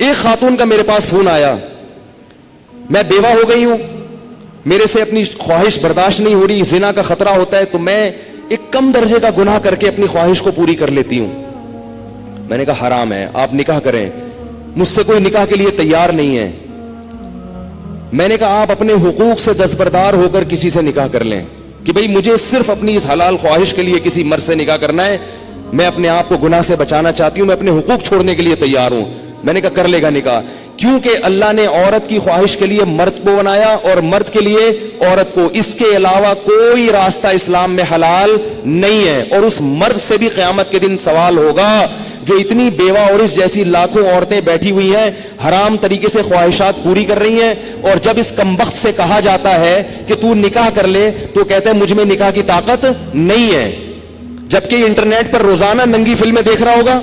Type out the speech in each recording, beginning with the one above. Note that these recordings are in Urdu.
ایک خاتون کا میرے پاس فون آیا, میں بیوہ ہو گئی ہوں, میرے سے اپنی خواہش برداشت نہیں ہو رہی, زنا کا خطرہ ہوتا ہے, تو میں ایک کم درجے کا گناہ کر کے اپنی خواہش کو پوری کر لیتی ہوں. میں نے کہا حرام ہے, آپ نکاح کریں. مجھ سے کوئی نکاح کے لیے تیار نہیں ہے. میں نے کہا آپ اپنے حقوق سے دستبردار ہو کر کسی سے نکاح کر لیں کہ بھئی مجھے صرف اپنی اس حلال خواہش کے لیے کسی مرد سے نکاح کرنا ہے, میں اپنے آپ کو گناہ سے بچانا چاہتی ہوں, میں اپنے حقوق چھوڑنے کے لیے تیار ہوں. میں نے کہا کر لے گا نکاح, کیونکہ اللہ نے عورت کی خواہش کے لیے مرد کو بنایا اور مرد کے لیے عورت کو. اس کے علاوہ کوئی راستہ اسلام میں حلال نہیں ہے. اور اس مرد سے بھی قیامت کے دن سوال ہوگا جو اتنی بیوہ اور اس جیسی لاکھوں عورتیں بیٹھی ہوئی ہیں, حرام طریقے سے خواہشات پوری کر رہی ہیں, اور جب اس کمبخت سے کہا جاتا ہے کہ تو نکاح کر لے تو کہتے ہیں مجھ میں نکاح کی طاقت نہیں ہے, جبکہ انٹرنیٹ پر روزانہ ننگی فلمیں دیکھ رہا ہوگا,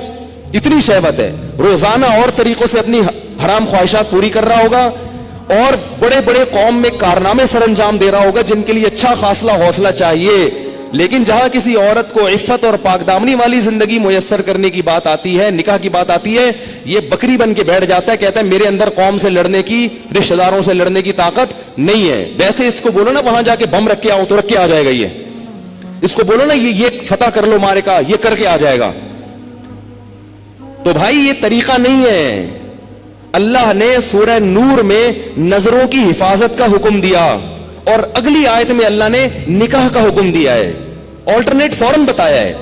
اتنی شہوت ہے, روزانہ اور طریقوں سے اپنی حرام خواہشات پوری کر رہا ہوگا, اور بڑے بڑے قوم میں کارنامے سر انجام دے رہا ہوگا جن کے لیے اچھا خاصا حوصلہ چاہیے. لیکن جہاں کسی عورت کو عفت اور پاک دامنی والی زندگی میسر کرنے کی بات آتی ہے, نکاح کی بات آتی ہے, یہ بکری بن کے بیٹھ جاتا ہے, کہتا ہے میرے اندر قوم سے لڑنے کی, رشتہ داروں سے لڑنے کی طاقت نہیں ہے. ویسے اس کو بولو نا وہاں جا کے بم رکھ کے آؤ تو رکھ کے آ جائے گا. اس کو بولو نا یہ فتح کر لو مارے کا, یہ کر کے آ جائے گا. تو بھائی یہ طریقہ نہیں ہے. اللہ نے سورہ نور میں نظروں کی حفاظت کا حکم دیا, اور اگلی آیت میں اللہ نے نکاح کا حکم دیا ہے, آلٹرنیٹ فورن بتایا ہے.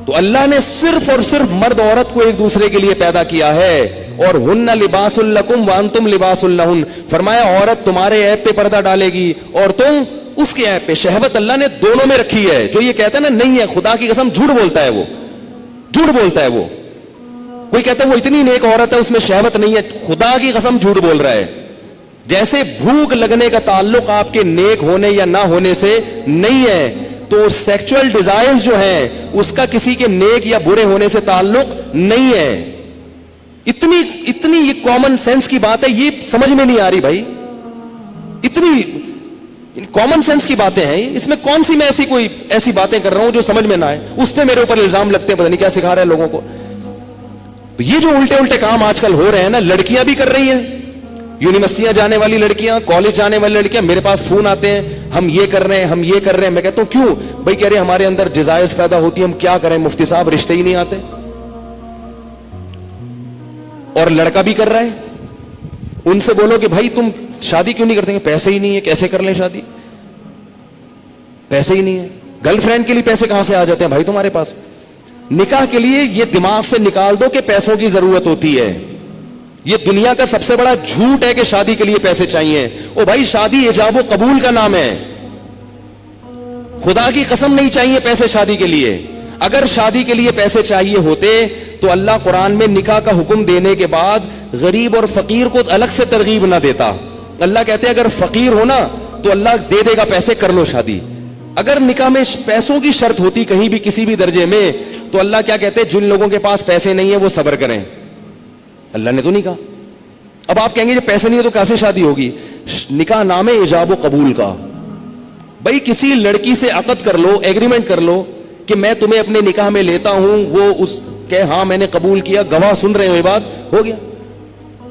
تو اللہ نے صرف اور صرف مرد عورت کو ایک دوسرے کے لیے پیدا کیا ہے, اور ہن لباس لکم وانتم لباس لہن. فرمایا عورت تمہارے عیب پہ پردہ ڈالے گی اور تم اس کے عیب پہ. شہوت اللہ نے دونوں میں رکھی ہے. جو یہ کہتا ہے نا نہیں ہے, خدا کی قسم جھوٹ بولتا ہے, وہ جھوٹ بولتا ہے. وہ کوئی کہتا ہے وہ اتنی نیک عورت ہے اس میں شہوت نہیں ہے, خدا کی قسم جھوٹ بول رہا ہے. جیسے بھوک لگنے کا تعلق آپ کے نیک ہونے یا نہ ہونے سے نہیں ہے, تو سیکچوئل ڈیزائرز جو ہیں اس کا کسی کے نیک یا برے ہونے سے تعلق نہیں ہے. اتنی یہ کامن سینس کی بات ہے, یہ سمجھ میں نہیں آ رہی بھائی. اتنی کامن سینس کی باتیں ہیں, اس میں کون سی میں ایسی باتیں کر رہا ہوں جو سمجھ میں نہ آئے, اس پہ میرے اوپر الزام لگتے ہیں, پتہ نہیں کیا سکھا رہا ہے لوگوں کو. یہ جو الٹے کام آج کل ہو رہے ہیں نا, لڑکیاں بھی کر رہی ہیں, یونیورسٹیاں جانے والی لڑکیاں, کالج جانے والی لڑکیاں میرے پاس فون آتے ہیں, ہم یہ کر رہے ہیں, ہم یہ کر رہے ہیں. میں کہتا ہوں کیوں بھائی؟ کہہ رہے ہمارے اندر ڈیزائرز پیدا ہوتی ہیں, ہم کیا کریں مفتی صاحب, رشتے ہی نہیں آتے. اور لڑکا بھی کر رہا ہے, ان سے بولو کہ بھائی تم شادی کیوں نہیں کرتے ہیں؟ پیسے ہی نہیں ہے, کیسے کر لیں شادی, پیسے ہی نہیں ہے. گرل فرینڈ کے لیے پیسے کہاں سے آ جاتے ہیں بھائی تمہارے پاس؟ نکاح کے لیے یہ دماغ سے نکال دو کہ پیسوں کی ضرورت ہوتی ہے. یہ دنیا کا سب سے بڑا جھوٹ ہے کہ شادی کے لیے پیسے چاہیے. او بھائی شادی ایجاب و قبول کا نام ہے, خدا کی قسم نہیں چاہیے پیسے شادی کے لیے. اگر شادی کے لیے پیسے چاہیے ہوتے تو اللہ قرآن میں نکاح کا حکم دینے کے بعد غریب اور فقیر کو الگ سے ترغیب نہ دیتا. اللہ کہتے ہیں اگر فقیر ہو نا تو اللہ دے دے گا پیسے, کر لو شادی. اگر نکاح میں پیسوں کی شرط ہوتی کہیں بھی کسی بھی درجے میں تو اللہ کیا کہتے ہیں؟ جن لوگوں کے پاس پیسے نہیں ہیں وہ صبر کریں. اللہ نے تو نہیں کہا. اب آپ کہیں گے جب پیسے نہیں ہے تو کیسے شادی ہوگی؟ نکاح نام ہے ایجاب و قبول کا. بھائی کسی لڑکی سے عقد کر لو, ایگریمنٹ کر لو کہ میں تمہیں اپنے نکاح میں لیتا ہوں, وہ اس کہ ہاں میں نے قبول کیا, گواہ سن رہے ہو, یہ بات ہو گیا.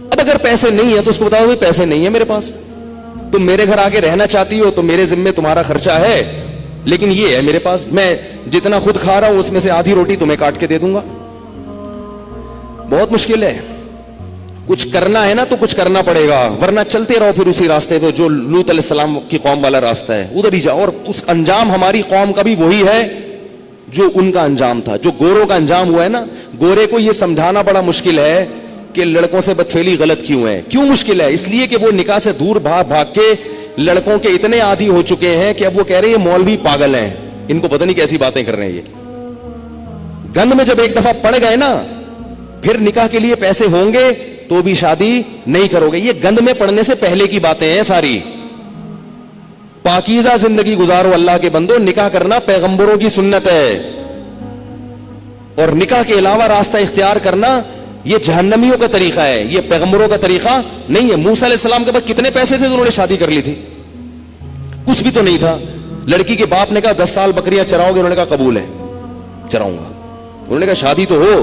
اب اگر پیسے نہیں ہے تو اس کو بتاؤ بھائی پیسے نہیں ہے میرے پاس, تم میرے گھر آ کے رہنا چاہتی ہو تو میرے ذمے تمہارا خرچہ ہے, لیکن یہ ہے میرے پاس, میں جتنا خود کھا رہا ہوں اس میں سے آدھی روٹی تمہیں کاٹ کے دے دوں گا. بہت مشکل ہے. کچھ کرنا ہے نا تو کچھ کرنا پڑے گا, ورنہ چلتے رہو پھر اسی راستے پہ جو لوط علیہ السلام کی قوم والا راستہ ہے, ادھر ہی جاؤ. اور اس انجام ہماری قوم کا بھی وہی ہے جو ان کا انجام تھا, جو گوروں کا انجام ہوا ہے نا. گورے کو یہ سمجھانا بڑا مشکل ہے کہ لڑکوں سے بدفعلی غلط کیوں ہے. کیوں مشکل ہے؟ اس لیے کہ وہ نکاح سے دور بھاگ کے لڑکوں کے اتنے عادی ہو چکے ہیں کہ اب وہ کہہ رہے ہیں مولوی پاگل ہیں, ان کو پتہ نہیں کیسی باتیں کر رہے ہیں. یہ گند میں جب ایک دفعہ پڑ گئے نا, پھر نکاح کے لیے پیسے ہوں گے تو بھی شادی نہیں کرو گے. یہ گند میں پڑنے سے پہلے کی باتیں ہیں ساری. پاکیزہ زندگی گزارو اللہ کے بندو. نکاح کرنا پیغمبروں کی سنت ہے, اور نکاح کے علاوہ راستہ اختیار کرنا یہ جہنمیوں کا طریقہ ہے, یہ پیغمبروں کا طریقہ نہیں ہے. موسیٰ علیہ السلام کے پاس کتنے پیسے تھے تو انہوں نے شادی کر لی تھی؟ کچھ بھی تو نہیں تھا. لڑکی کے باپ نے کہا 10 سال بکریاں چراؤ گے, انہوں نے کہا قبول ہے, چراؤں گا. انہوں نے کہا شادی تو ہو,